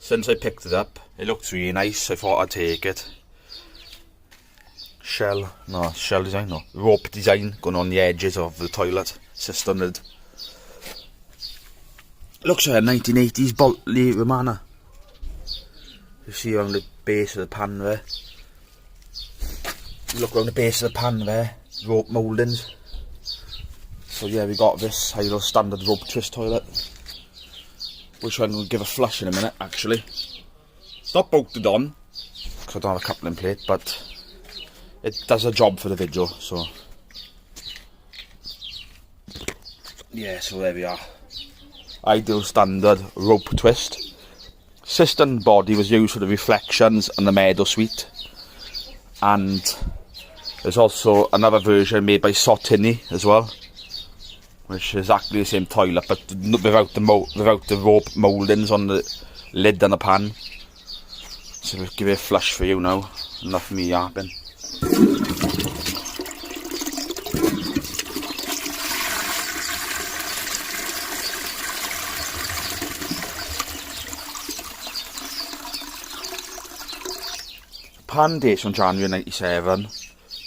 Since I picked it up, it looks really nice. I thought I'd take it. Shell design, no. Rope design going on the edges of the toilet cistern lid. Looks like a 1980s Boltley Romana. You see on the base of the pan there. You look around the base of the pan there, rope mouldings. So yeah, we got this Standard Ropetwist toilet, which I'm going to give a flush in a minute actually. It's not bolted on, because I don't have a coupling plate, but it does a job for the video, so. Yeah, so there we are. Ideal Standard Ropetwist. Cistern body was used for the reflections and the meadow suite. And there's also another version made by Sotini as well, which is exactly the same toilet but without the rope mouldings on the lid and the pan. So we'll give it a flush for you now. Enough of me yapping. Pan dates from January 97.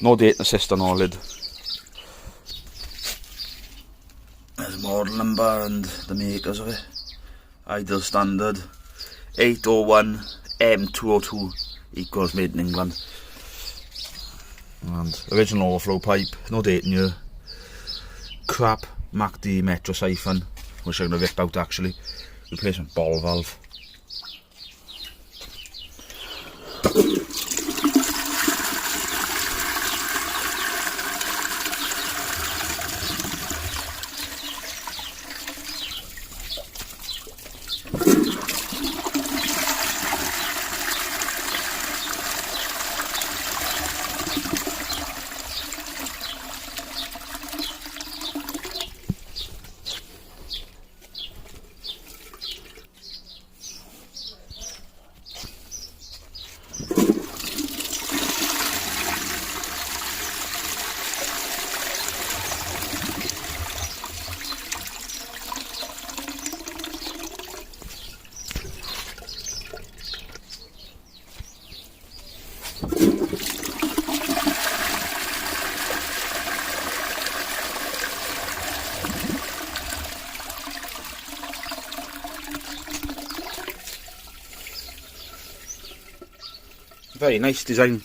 No date in the cistern or lid. There's model number and the makers of it. Ideal Standard 801 M202 equals made in England. And original overflow pipe, no date in here. Crap MACD Metro siphon, which I'm going to rip out actually. Replacement ball valve. Very nice design.